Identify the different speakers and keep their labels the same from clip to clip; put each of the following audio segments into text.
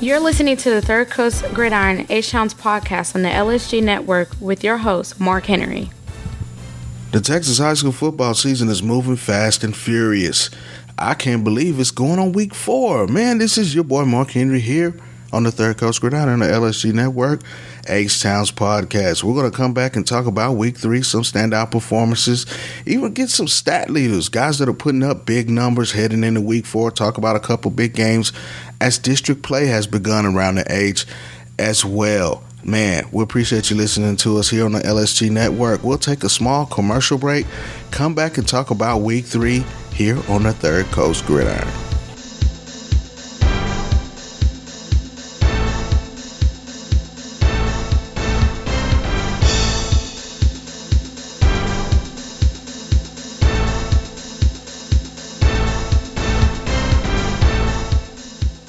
Speaker 1: You're listening to the Third Coast Gridiron H-Towns podcast on the LSG Network with your host, Marc Henry.
Speaker 2: The Texas high school football season is moving fast and furious. I can't believe it's going on week 4. Man, this is your boy Marc Henry here on the Third Coast Gridiron on the LSG Network H-Towns podcast. We're going to come back and talk about week 3, some standout performances, even get some stat leaders, guys that are putting up big numbers heading into week 4, talk about a couple big games as district play has begun around the H as well. Man, we appreciate you listening to us here on the LSG Network. We'll take a small commercial break, come back and talk about week 3 here on the Third Coast Gridiron.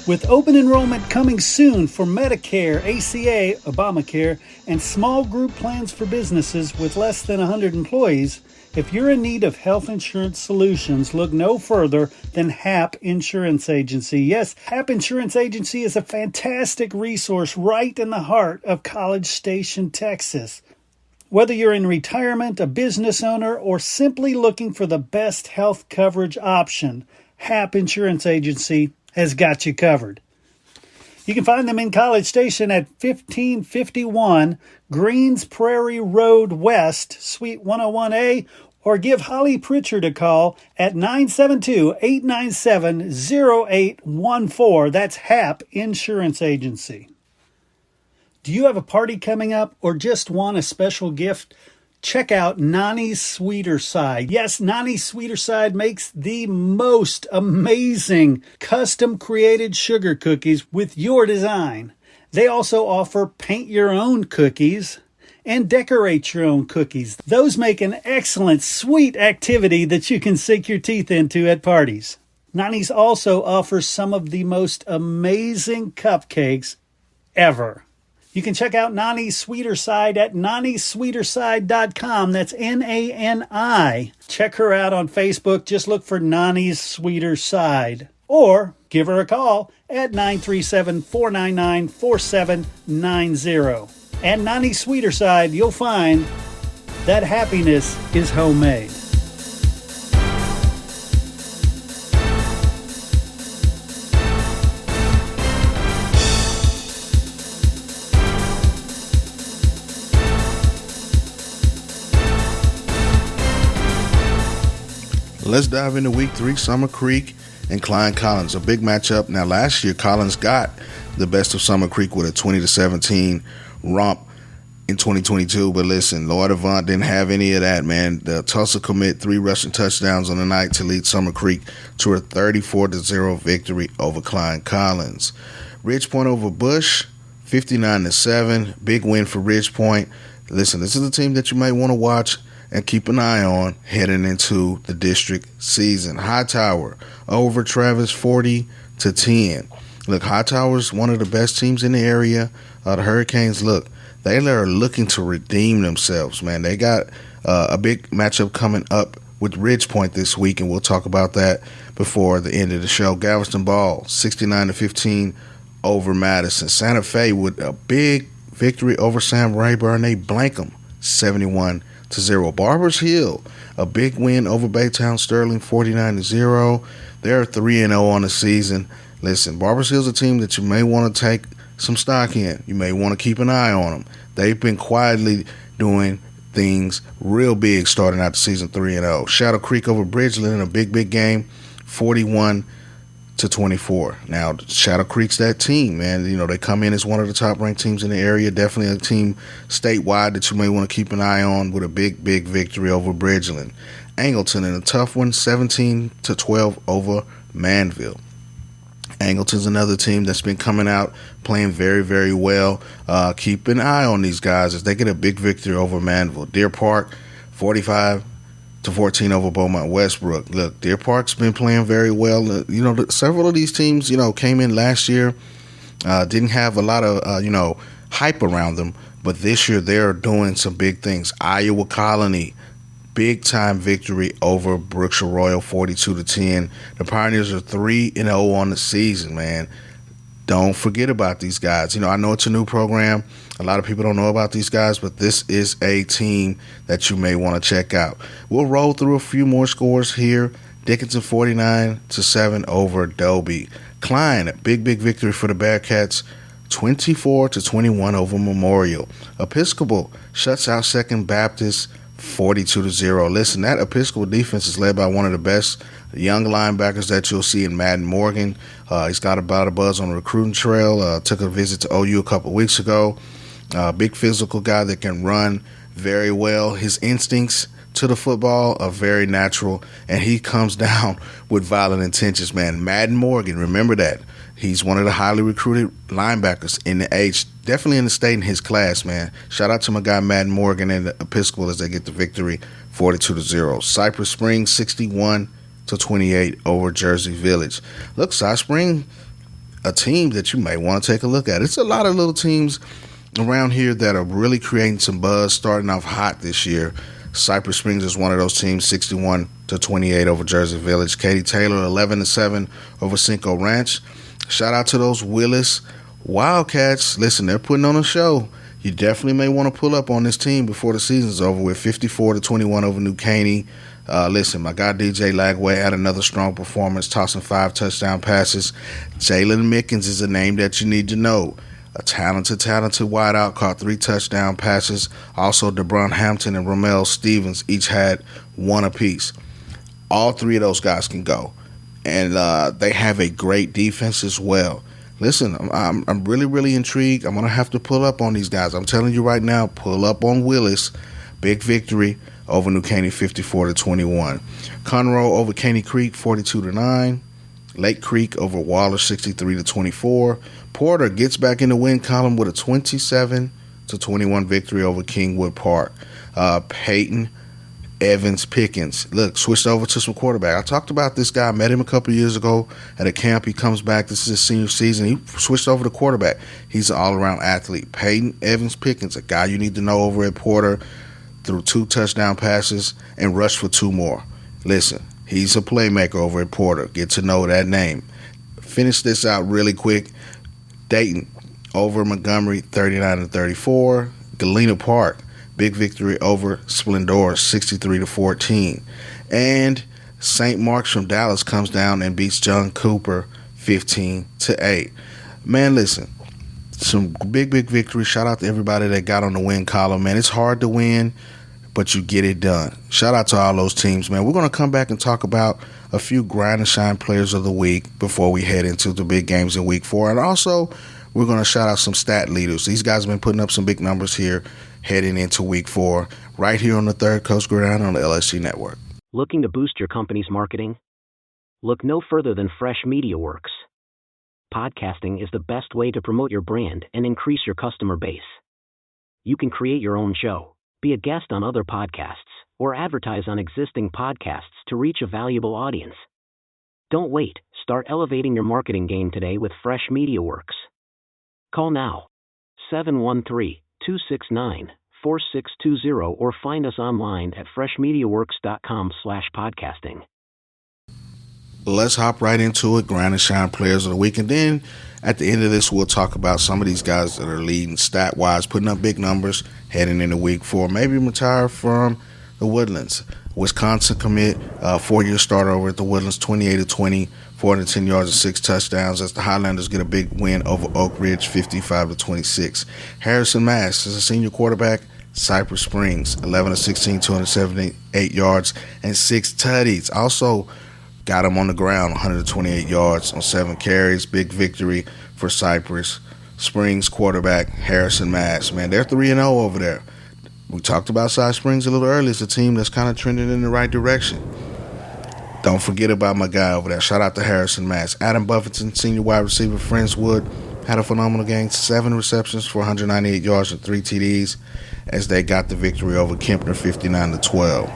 Speaker 3: With open enrollment coming soon for Medicare, ACA, Obamacare, and small group plans for businesses with less than 100 employees, if you're in need of health insurance solutions, look no further than HAP Insurance Agency. Yes, HAP Insurance Agency is a fantastic resource right in the heart of College Station, Texas. Whether you're in retirement, a business owner, or simply looking for the best health coverage option, HAP Insurance Agency has got you covered. You can find them in College Station at 1551 Greens Prairie Road West, Suite 101A, or give Holly Pritchard a call at 972-897-0814. That's HAP Insurance Agency. Do you have a party coming up or just want a special gift? Check out Nani's Sweeter Side. Yes, Nani's Sweeter Side makes the most amazing custom-created sugar cookies with your design. They also offer paint your own cookies and decorate your own cookies. Those make an excellent sweet activity that you can sink your teeth into at parties. Nani's also offers some of the most amazing cupcakes ever. You can check out Nani's Sweeter Side at nanisweeterside.com. That's N-A-N-I. Check her out on Facebook. Just look for Nani's Sweeter Side. Or give her a call at 937-499-4790. At Nani's Sweeter Side, you'll find that happiness is homemade.
Speaker 2: Let's dive into week 3, Summer Creek and Klein Collins. A big matchup. Now, last year, Collins got the best of Summer Creek with a 20-17 romp in 2022. But listen, Lloyd Avant didn't have any of that, man. The Tulsa commit 3 rushing touchdowns on the night to lead Summer Creek to a 34-0 victory over Klein Collins. Ridge Point over Bush, 59-7. Big win for Ridge Point. Listen, this is a team that you might want to watch and keep an eye on heading into the district season. Hightower over Travis 40-10. Look, Hightower's one of the best teams in the area. The Hurricanes, look, they are looking to redeem themselves, man. They got a big matchup coming up with Ridge Point this week, and we'll talk about that before the end of the show. Galveston Ball, 69-15 over Madison. Santa Fe with a big victory over Sam Rayburn. They blank them, 71-0. Barbers Hill, a big win over Baytown Sterling, 49-0. They're 3-0 on the season. Listen, Barbers Hill's a team that you may want to take some stock in. You may want to keep an eye on them. They've been quietly doing things real big starting out the season 3-0. Shadow Creek over Bridgeland in a big game, 41-24. Now, Shadow Creek's that team, man. You know, they come in as one of the top-ranked teams in the area. Definitely a team statewide that you may want to keep an eye on with a big victory over Bridgeland. Angleton in a tough one, 17-12 over Manville. Angleton's another team that's been coming out playing very well. Keep an eye on these guys as they get a big victory over Manville. Deer Park, 45-14 over Beaumont Westbrook. Look, Deer Park's been playing very well. You know, several of these teams, you know, came in last year, didn't have a lot of, hype around them, but this year they're doing some big things. Iowa Colony, big-time victory over Brookshire Royal, 42-10. The Pioneers are 3-0 on the season, man. Don't forget about these guys. I know it's a new program. A lot of people don't know about these guys, but this is a team that you may want to check out. We'll roll through a few more scores here. Dickinson 49-7 over Dobie. Klein, big victory for the Bearcats, 24-21 over Memorial. Episcopal shuts out Second Baptist 42-0. Listen, that Episcopal defense is led by one of the best young linebackers that you'll see in Madden Morgan. He's got about a buzz on the recruiting trail. Took a visit to OU a couple weeks ago. Big physical guy that can run very well. His instincts to the football are very natural, and he comes down with violent intentions, man. Madden Morgan, remember that. He's one of the highly recruited linebackers in the age, definitely in the state in his class, man. Shout out to my guy Madden Morgan and the Episcopal as they get the victory 42-0. Cypress Springs 61-28 over Jersey Village. Look, Cypress Springs, a team that you may want to take a look at. It's a lot of little teams around here that are really creating some buzz, starting off hot this year. Cypress Springs is one of those teams, 61-28 over Jersey Village. Katy Taylor 11-7 over Cinco Ranch. Shout out to those Willis Wildcats. Listen, they're putting on a show. You definitely may want to pull up on this team before the season's over with. 54-21 over New Caney. Listen, my guy DJ Lagway had another strong performance, tossing 5 touchdown passes. Jalen Mickens is a name that you need to know. A talented wideout, caught 3 touchdown passes. Also, DeBron Hampton and Ramel Stevens each had 1 apiece. All 3 of those guys can go. And they have a great defense as well. Listen, I'm really intrigued. I'm going to have to pull up on these guys. I'm telling you right now, pull up on Willis. Big victory over New Caney 54-21. Conroe over Caney Creek 42-9. Lake Creek over Waller 63-24. Porter gets back in the win column with a 27-21 victory over Kingwood Park. Peyton Evans Pickens, look, switched over to some quarterback. I talked about this guy. I met him a couple years ago at a camp. He comes back. This is his senior season. He switched over to quarterback. He's an all-around athlete. Peyton Evans Pickens, a guy you need to know over at Porter, threw 2 touchdown passes and rushed for 2 more. Listen, he's a playmaker over at Porter. Get to know that name. Finish this out really quick. Dayton over Montgomery 39-34. Galena Park, big victory over Splendor 63-14. And St. Mark's from Dallas comes down and beats John Cooper 15-8. Man, listen, some big victory. Shout out to everybody that got on the win column, man. It's hard to win, but you get it done. Shout out to all those teams, man. We're going to come back and talk about a few grind and shine players of the week before we head into the big games in week 4. And also, we're going to shout out some stat leaders. These guys have been putting up some big numbers here heading into week 4, right here on the Third Coast Gridiron on the LSG Network.
Speaker 4: Looking to boost your company's marketing? Look no further than Fresh Media Works. Podcasting is the best way to promote your brand and increase your customer base. You can create your own show, be a guest on other podcasts, or advertise on existing podcasts to reach a valuable audience. Don't wait. Start elevating your marketing game today with Fresh Media Works. Call now, 713-269-4620, or find us online at freshmediaworks.com/podcasting.
Speaker 2: Let's hop right into it. Grind and shine players of the week. And then at the end of this, we'll talk about some of these guys that are leading stat-wise, putting up big numbers heading into week 4. Maybe retire from the Woodlands. Wisconsin commit, 4-year starter over at the Woodlands, 28-20, 410 yards and 6 touchdowns as the Highlanders get a big win over Oak Ridge, 55-26. Harrison Mass is a senior quarterback. Cypress Springs, 11-16, 278 yards and 6 tutties. Also got him on the ground, 128 yards on 7 carries. Big victory for Cypress Springs quarterback Harrison Mass. Man, they're 3-0 over there. We talked about Cypress Springs a little earlier. It's a team that's kind of trending in the right direction. Don't forget about my guy over there. Shout out to Harrison Mass. Adam Buffington, senior wide receiver, Friendswood, had a phenomenal game. 7 receptions for 198 yards and 3 TDs as they got the victory over Kempner, 59-12.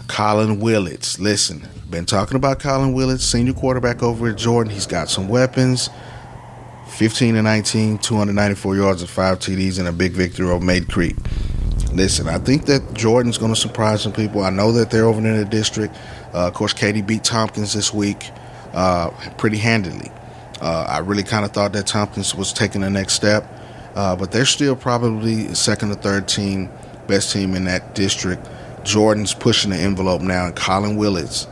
Speaker 2: Colin Willits. Listen, been talking about Colin Willits, senior quarterback over at Jordan. He's got some weapons. 15-19, 294 yards and 5 TDs and a big victory over Maid Creek. Listen, I think that Jordan's going to surprise some people. I know that they're over in the district. Of course, Katy beat Tompkins this week pretty handily. I really kind of thought that Tompkins was taking the next step, but they're still probably second or third team, best team in that district. Jordan's pushing the envelope now, and Colin Willits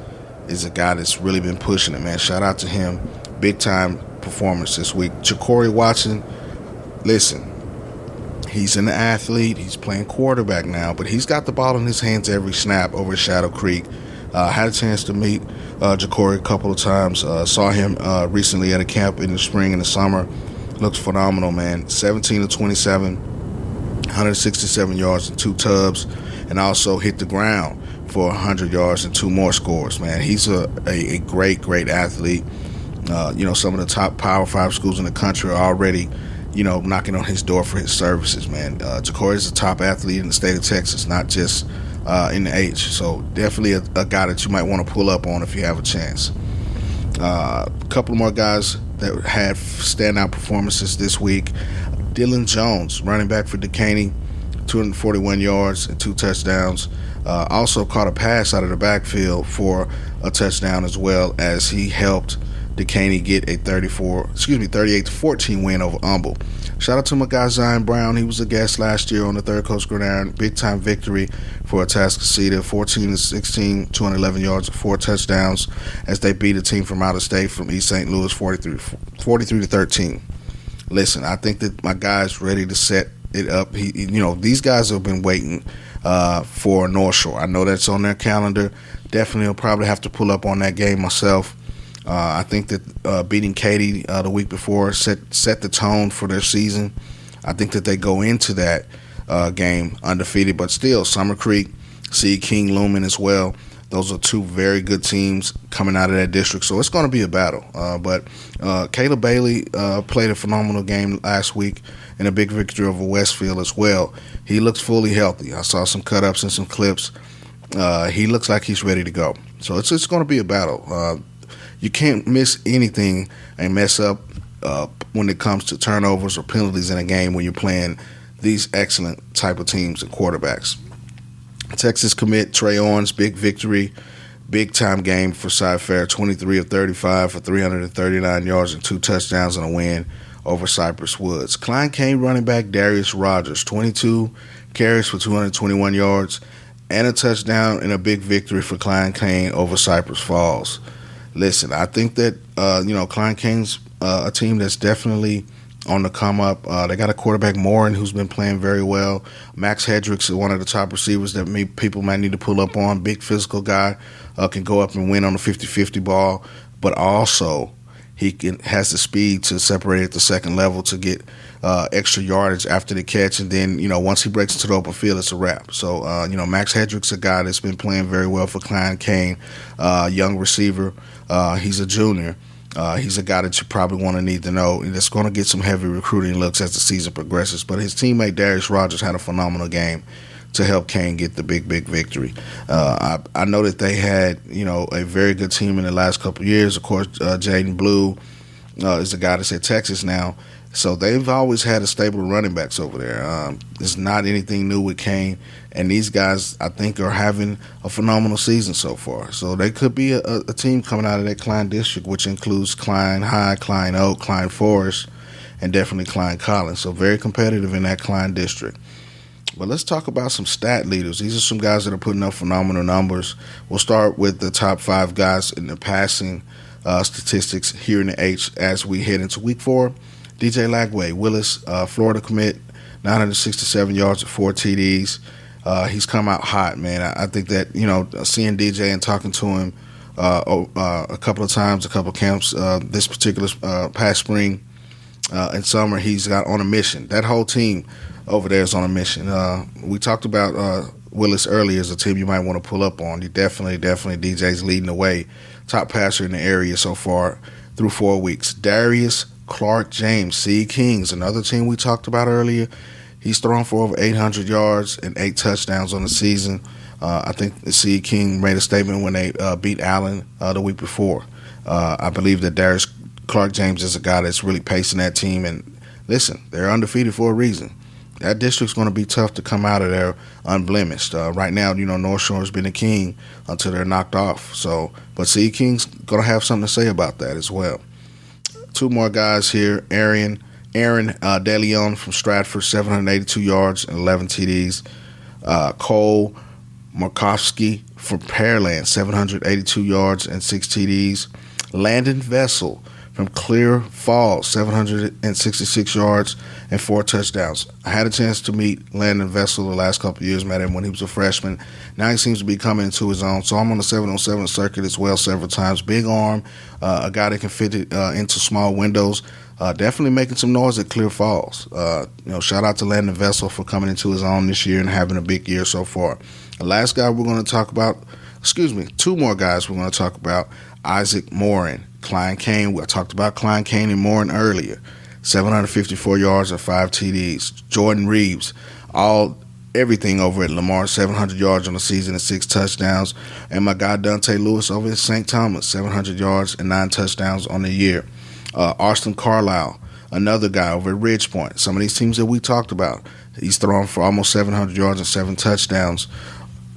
Speaker 2: is a guy that's really been pushing it, man. Shout out to him. Big time performance this week. Ja'Cory Watson, listen, he's an athlete. He's playing quarterback now, but he's got the ball in his hands every snap over at Shadow Creek. Had a chance to meet Ja'Cory a couple of times. Saw him recently at a camp in the spring and the summer. Looks phenomenal, man. 17 to 27, 167 yards and 2 tubs, and also hit the ground for 100 yards and 2 more scores, man. He's a great, great athlete. Some of the top Power 5 schools in the country are already, knocking on his door for his services, man. Ja'Cory is a top athlete in the state of Texas, not just in the H. So definitely a guy that you might want to pull up on if you have a chance. A couple more guys that had standout performances this week. Dylan Jones, running back for Decaney, 241 yards and 2 touchdowns. Also caught a pass out of the backfield for a touchdown, as well as he helped Decaney get a 38-14 win over Humble. Shout out to my guy Zion Brown. He was a guest last year on the Third Coast Gridiron. Big time victory for Atascocita, 14-16, 211 yards and 4 touchdowns as they beat a team from out of state from East St. Louis 43-13. Listen, I think that my guy's ready to set it up. These guys have been waiting for North Shore. I know that's on their calendar. Definitely will probably have to pull up on that game myself. I think that beating Katy the week before set the tone for their season. I think that they go into that game undefeated, but still, Summer Creek, Sea King looming as well. Those are 2 very good teams coming out of that district, so it's going to be a battle. But Caleb Bailey played a phenomenal game last week in a big victory over Westfield as well. He looks fully healthy. I saw some cut-ups and some clips. He looks like he's ready to go. So it's going to be a battle. You can't miss anything and mess up when it comes to turnovers or penalties in a game when you're playing these excellent type of teams and quarterbacks. Texas commit Trey Owens, big victory, big-time game for Cy-Fair, 23 of 35 for 339 yards and 2 touchdowns and a win over Cypress Woods. Klein Kane running back Darius Rogers, 22 carries for 221 yards and a touchdown in a big victory for Klein Kane over Cypress Falls. Listen, I think that, Klein Kane's a team that's definitely on the come up. They got a quarterback, Morin, who's been playing very well. Max Hedricks is one of the top receivers that people might need to pull up on. Big physical guy, can go up and win on the 50-50 ball, but also he has the speed to separate at the second level to get extra yardage after the catch, and then, once he breaks into the open field, it's a wrap. So, Max Hedricks, a guy that's been playing very well for Klein Kane, young receiver. He's a junior. He's a guy that you probably want to need to know, and that's going to get some heavy recruiting looks as the season progresses. But his teammate Darius Rogers had a phenomenal game to help Kane get the big victory. I know that they had, a very good team in the last couple of years. Of course, Jaden Blue is the guy that's at Texas now. So they've always had a stable of running backs over there. It's not anything new with Kane. And these guys, I think, are having a phenomenal season so far. So they could be a team coming out of that Klein district, which includes Klein High, Klein Oak, Klein Forest, and definitely Klein Collins. So very competitive in that Klein district. But let's talk about some stat leaders. These are some guys that are putting up phenomenal numbers. We'll start with the top 5 guys in the passing statistics here in the H as we head into Week 4. DJ Lagway, Willis, Florida commit, 967 yards and 4 TDs. He's come out hot, man. I think that, seeing DJ and talking to him a couple of times, a couple of camps this particular past spring and summer, he's got on a mission. That whole team over there is on a mission. We talked about Willis earlier as a team you might want to pull up on. He definitely DJ's leading the way. Top passer in the area so far through 4 weeks. Darius Clark James, Sea Kings, another team we talked about earlier. He's thrown for over 800 yards and 8 touchdowns on the season. I think the Sea King made a statement when they beat Allen the week before. I believe that Darius Clark James is a guy that's really pacing that team. And listen, they're undefeated for a reason. That district's going to be tough to come out of there unblemished. Right now, North Shore has been the king until they're knocked off. But Sea King's going to have something to say about that as well. Two more guys here. Aaron De Leon from Stratford, 782 yards and 11 TDs. Cole Markowski from Pearland, 782 yards and 6 TDs. Landon Vessel from Clear Falls, 766 yards and 4 touchdowns. I had a chance to meet Landon Vessel the last couple of years, met him when he was a freshman. Now he seems to be coming into his own. So I'm on the 7-on-7 circuit as well several times. Big arm, a guy that can fit it into small windows. Definitely making some noise at Clear Falls. Shout out to Landon Vessel for coming into his own this year and having a big year so far. The last guy we're going to talk about, two more guys we're going to talk about. Isaac Morin, Klein Kane. I talked about Klein Kane and Morin earlier. 754 yards and 5 TDs. Jordan Reeves, everything over at Lamar, 700 yards on the season and 6 touchdowns. And my guy Dante Lewis over at St. Thomas, 700 yards and 9 touchdowns on the year. Austin Carlisle, another guy over at Ridge Point. Some of these teams that we talked about, he's throwing for almost 700 yards and 7 touchdowns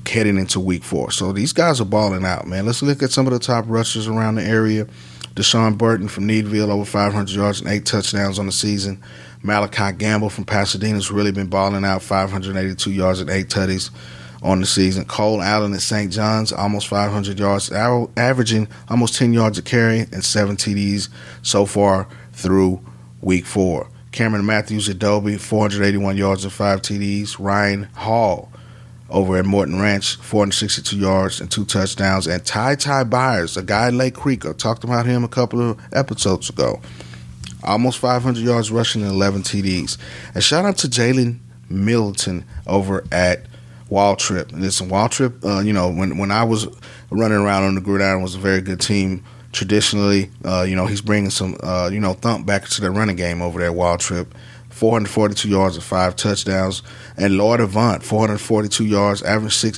Speaker 2: heading into week 4. So these guys are balling out, man. Let's look at some of the top rushers around the area. Deshaun Burton from Needville, over 500 yards and 8 touchdowns on the season. Malachi Gamble from Pasadena's really been balling out, 582 yards and 8 tutties on the season. Cole Allen at St. John's, almost 500 yards, averaging almost 10 yards a carry and 7 TDs so far through week 4. Cameron Matthews at Dobie, 481 yards and 5 TDs. Ryan Hall over at Morton Ranch, 462 yards and 2 touchdowns. And Ty Byers, a guy at Lake Creek, I talked about him a couple of episodes ago. Almost 500 yards rushing and 11 TDs. And shout out to Jalen Middleton over at Waltrip. And listen, Waltrip, when I was running around on the Gridiron, was a very good team traditionally. He's bringing some, thump back to the running game over there at Waltrip. 442 yards and 5 touchdowns. And Lloyd Avant, 442 yards, averaging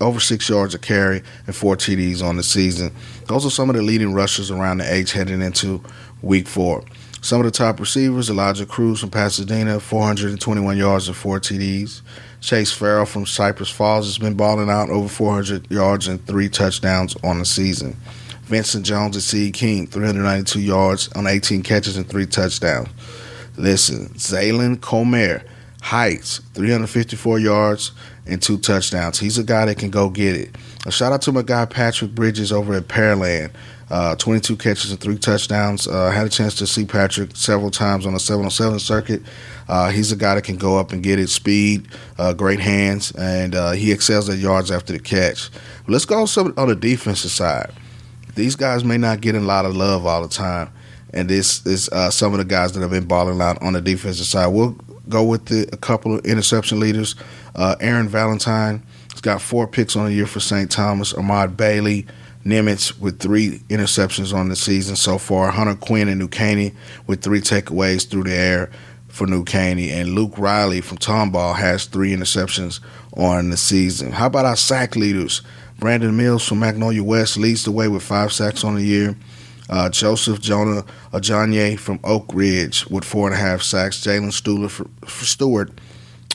Speaker 2: over 6 yards a carry and 4 TDs on the season. Those are some of the leading rushers around the H heading into week 4. Some of the top receivers, Elijah Cruz from Pasadena, 421 yards and 4 TDs. Chase Farrell from Cypress Falls has been balling out, over 400 yards and 3 touchdowns on the season. Vincent Jones at Seed King, 392 yards on 18 catches and 3 touchdowns. Listen, Zaylen Comer, Heights, 354 yards and 2 touchdowns. He's a guy that can go get it. A shout out to my guy Patrick Bridges over at Pearland. 22 catches and 3 touchdowns. I had a chance to see Patrick several times on the 7-on-7 circuit. He's a guy that can go up and get it, speed, great hands, and he excels at yards after the catch. Let's go on the defensive side. These guys may not get a lot of love all the time, and this is some of the guys that have been balling out on the defensive side. We'll go with a couple of interception leaders. Aaron Valentine has got 4 picks on the year for St. Thomas. Ahmad Bailey, Nimitz with 3 interceptions on the season so far. Hunter Quinn and New Caney with 3 takeaways through the air for New Caney. And Luke Riley from Tomball has 3 interceptions on the season. How about our sack leaders? Brandon Mills from Magnolia West leads the way with 5 sacks on the year. Joseph Jonah Ajanye from Oak Ridge with 4.5 sacks. Jalen Stewart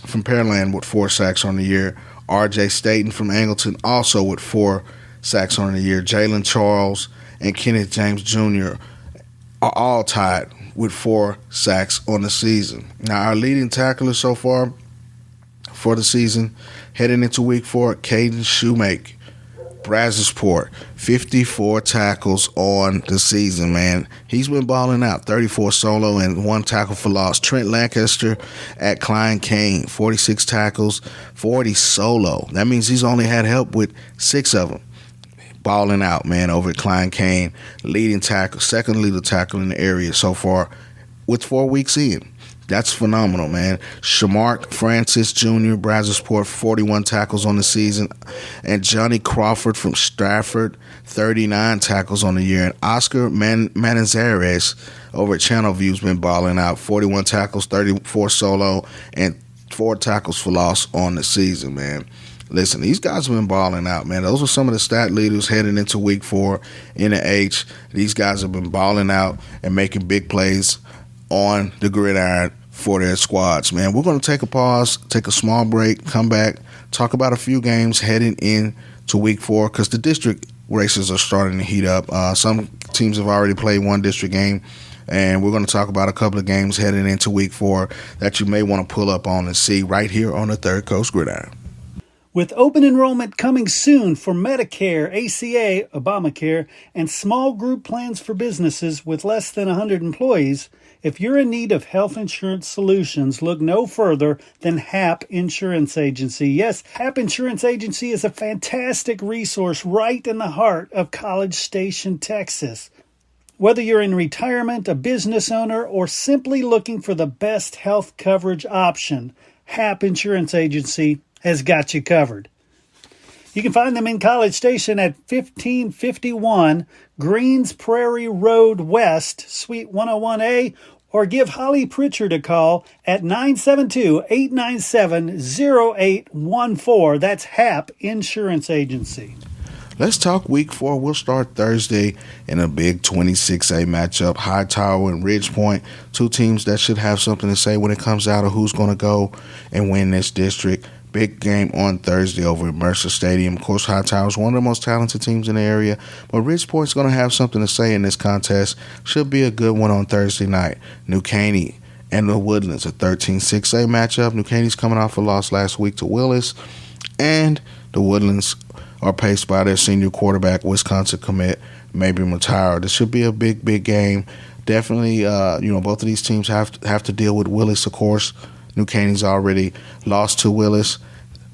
Speaker 2: from Pearland with 4 sacks on the year. R.J. Staten from Angleton also with 4 sacks on the year. Jalen Charles and Kenneth James Jr. are all tied with 4 sacks on the season. Now, our leading tackler so far for the season, heading into week 4, Caden Shoemake, Brazosport, 54 tackles on the season, man. He's been balling out, 34 solo and 1 tackle for loss. Trent Lancaster at Klein Kane, 46 tackles, 40 solo. That means he's only had help with 6 of them. Balling out, man, over at Klein Kane, leading tackle, second leading tackle in the area so far with 4 weeks in. That's phenomenal, man. Shamark Francis Jr., Brazosport, 41 tackles on the season. And Johnny Crawford from Stratford, 39 tackles on the year. And Oscar Manizarez over at Channelview has been balling out, 41 tackles, 34 solo, and 4 tackles for loss on the season, man. Listen, these guys have been balling out, man. Those are some of the stat leaders heading into week 4 in the H. These guys have been balling out and making big plays on the gridiron for their squads, man. We're going to take a pause, take a small break, come back, talk about a few games heading into week 4 because the district races are starting to heat up. Some teams have already played 1 district game. And we're going to talk about a couple of games heading into week 4 that you may want to pull up on and see right here on the Third Coast Gridiron.
Speaker 3: With open enrollment coming soon for Medicare, ACA, Obamacare, and small group plans for businesses with less than 100 employees, if you're in need of health insurance solutions, look no further than HAP Insurance Agency. Yes, HAP Insurance Agency is a fantastic resource right in the heart of College Station, Texas. Whether you're in retirement, a business owner, or simply looking for the best health coverage option, HAP Insurance Agency has got you covered. You can find them in College Station at 1551 Greens Prairie Road West, Suite 101A, or give Holly Pritchard a call at 972-897-0814. That's HAP Insurance Agency.
Speaker 2: Let's talk week 4. We'll start Thursday in a big 26A matchup. Hightower and Ridge Point, two teams that should have something to say when it comes out of who's going to go and win this district. Big game on Thursday over at Mercer Stadium. Of course, Hightower is one of the most talented teams in the area, but Ridge Point's going to have something to say in this contest. Should be a good one on Thursday night. New Caney and the Woodlands, a 13-6A matchup. New Caney's coming off a loss last week to Willis, and the Woodlands are paced by their senior quarterback, Wisconsin commit Mabry Mataro. This should be a big game. Definitely, both of these teams have to deal with Willis, of course. New Caney's already lost to Willis.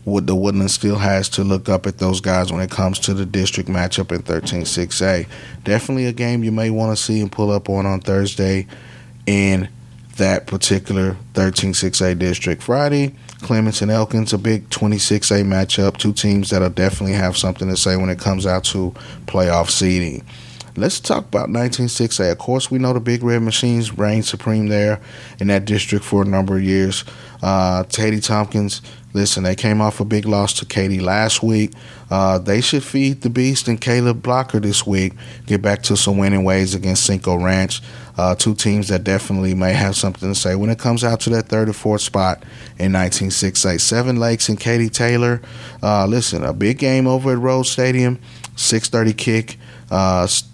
Speaker 2: The Woodlands still has to look up at those guys when it comes to the district matchup in 13-6A. Definitely a game you may want to see and pull up on Thursday in that particular 13-6A district. Friday, Clements and Elkins, a big 26A matchup. Two teams that'll definitely have something to say when it comes out to playoff seeding. Let's talk about 19-6A. Of course, we know the Big Red Machines reign supreme there in that district for a number of years. Katy Tompkins, listen, they came off a big loss to Katy last week. They should feed the beast and Caleb Blocker this week, get back to some winning ways against Cinco Ranch. Two teams that definitely may have something to say when it comes out to that third or fourth spot in 19-6A. Seven Lakes and Katy Taylor. Listen, a big game over at Rose Stadium, 6:30 kick.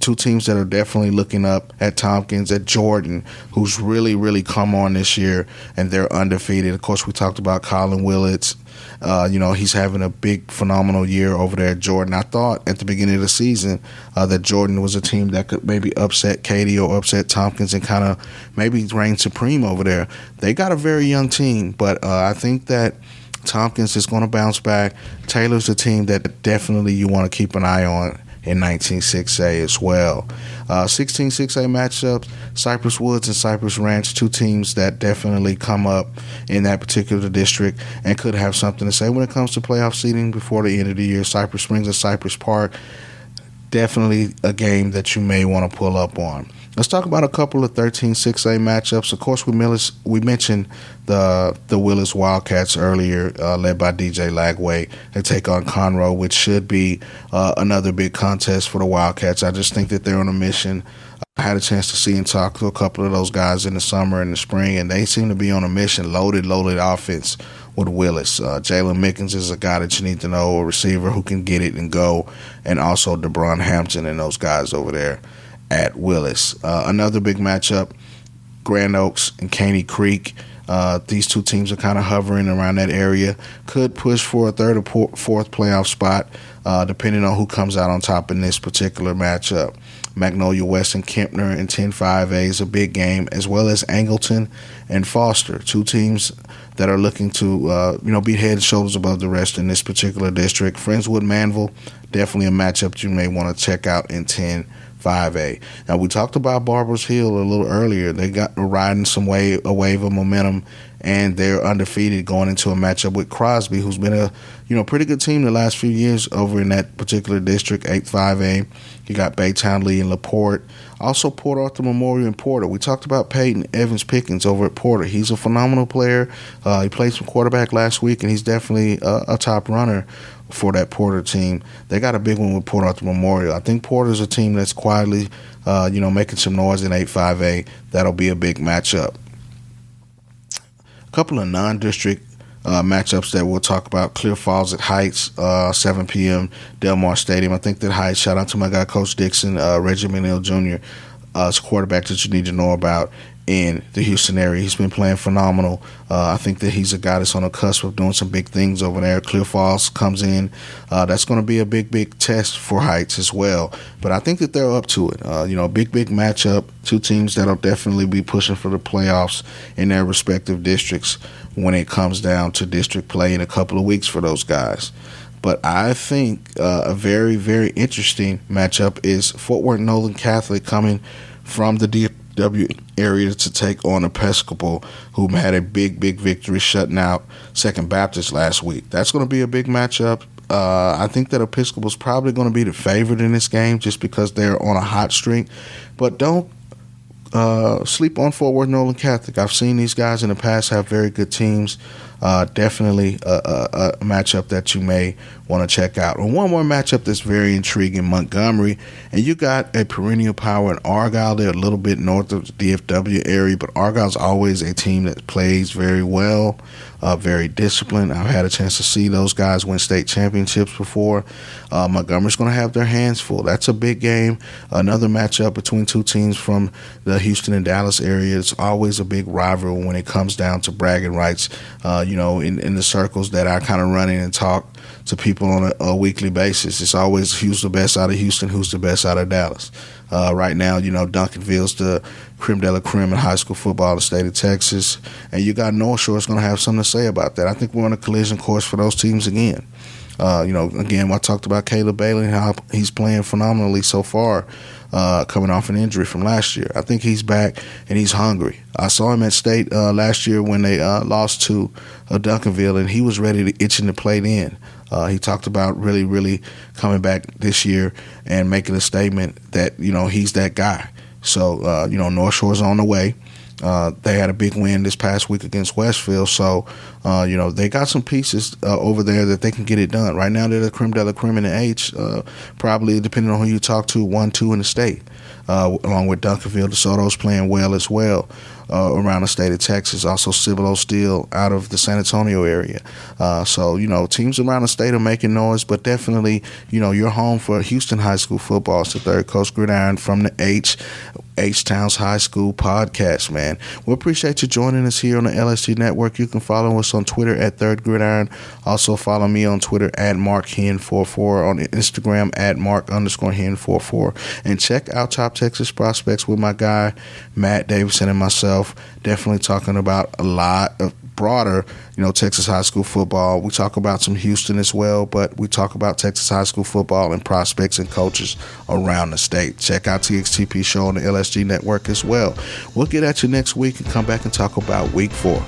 Speaker 2: Two teams that are definitely looking up at Tompkins, at Jordan, who's really come on this year, and they're undefeated. Of course, we talked about Colin Willits. He's having a big, phenomenal year over there at Jordan. I thought at the beginning of the season that Jordan was a team that could maybe upset Katy or upset Tompkins and kind of maybe reign supreme over there. They got a very young team, but I think that Tompkins is going to bounce back. Taylor's a team that definitely you want to keep an eye on in 19-6A as well. 16-6A matchups, Cypress Woods and Cypress Ranch, two teams that definitely come up in that particular district and could have something to say when it comes to playoff seeding before the end of the year. Cypress Springs and Cypress Park, definitely a game that you may want to pull up on. Let's talk about a couple of 13-6A matchups. Of course, we mentioned the Willis Wildcats earlier, led by DJ Lagway. They take on Conroe, which should be another big contest for the Wildcats. I just think that they're on a mission. I had a chance to see and talk to a couple of those guys in the summer and the spring, and they seem to be on a mission, loaded offense with Willis. Jalen Mickens is a guy that you need to know, a receiver who can get it and go, and also DeBron Hampton and those guys over there at Willis. Another big matchup, Grand Oaks and Caney Creek. These two teams are kind of hovering around that area. Could push for a third or fourth playoff spot, depending on who comes out on top in this particular matchup. Magnolia West and Kempner in 10-5A is a big game, as well as Angleton and Foster, two teams that are looking to be head and shoulders above the rest in this particular district. Friendswood Manville, definitely a matchup you may want to check out in 10-5A. Now, we talked about Barbers Hill a little earlier. They got riding a wave of momentum, and they're undefeated going into a matchup with Crosby, who's been a pretty good team the last few years over in that particular district, 8-5A. You got Baytown Lee and LaPorte. Also, Port Arthur Memorial and Porter. We talked about Peyton Evans Pickens over at Porter. He's a phenomenal player. He played some quarterback last week, and he's definitely a top runner for that Porter team. They got a big one with Port Arthur Memorial. I think Porter's a team that's quietly, making some noise in 8-5A. That'll be a big matchup. A couple of non-district matchups that we'll talk about. Clear Falls at Heights, 7 p.m., Delmar Stadium. I think that Heights, shout out to my guy, Coach Dixon, Reggie McNeil Jr., It's a quarterback that you need to know about in the Houston area. He's been playing phenomenal. I think that he's a guy that's on the cusp of doing some big things over there. Clear Falls comes in. That's going to be a big test for Heights as well. But I think that they're up to it. Big matchup. Two teams that'll definitely be pushing for the playoffs in their respective districts when it comes down to district play in a couple of weeks for those guys. But I think a very, very interesting matchup is Fort Worth Nolan Catholic coming from the DFW area to take on Episcopal, who had a big victory shutting out Second Baptist last week. That's going to be a big matchup. I think that Episcopal's probably going to be the favorite in this game just because they're on a hot streak. But don't sleep on Fort Worth Nolan Catholic. I've seen these guys in the past have very good teams. Definitely a matchup that you may want to check out. And one more matchup that's very intriguing, Montgomery. And you got a perennial power in Argyle. They're a little bit north of the DFW area, but Argyle's always a team that plays very well, very disciplined. I've had a chance to see those guys win state championships before. Montgomery's going to have their hands full. That's a big game. Another matchup between two teams from the Houston and Dallas area. It's always a big rivalry when it comes down to bragging rights. In the circles that I kind of run in and talk to people on a weekly basis, it's always who's the best out of Houston, who's the best out of Dallas. Right now, Duncanville's the creme de la creme in high school football in the state of Texas, and you got North Shore is going to have something to say about that. I think we're on a collision course for those teams again. Again, I talked about Caleb Bailey and how he's playing phenomenally so far, coming off an injury from last year. I think he's back and he's hungry. I saw him at state last year when they lost to Duncanville, and he was ready to itching to play in. He talked about really coming back this year and making a statement that, he's that guy. So, North Shore's on the way. They had a big win this past week against Westfield, so they got some pieces over there that they can get it done. Right now, they're the creme de la creme in the H, probably depending on who you talk to, 1-2 in the state, along with Duncanville. DeSoto's playing well as well around the state of Texas. Also, Cibolo Steel out of the San Antonio area. So teams around the state are making noise, but definitely, you're home for Houston High School football. It's the Third Coast Gridiron from the H-Towns High School podcast, man. We appreciate you joining us here on the LSG Network. You can follow us on Twitter at Third Gridiron. Also follow me on Twitter at MarkHen44, on Instagram at Mark_Hen44. And check out Top Texas Prospects with my guy, Matt Davidson, and myself. Definitely talking about a lot of broader, Texas high school football. We talk about some Houston as well, but we talk about Texas high school football and prospects and coaches around the state. Check out TXTP Show on the LSG Network as well. We'll get at you next week and come back and talk about Week 4.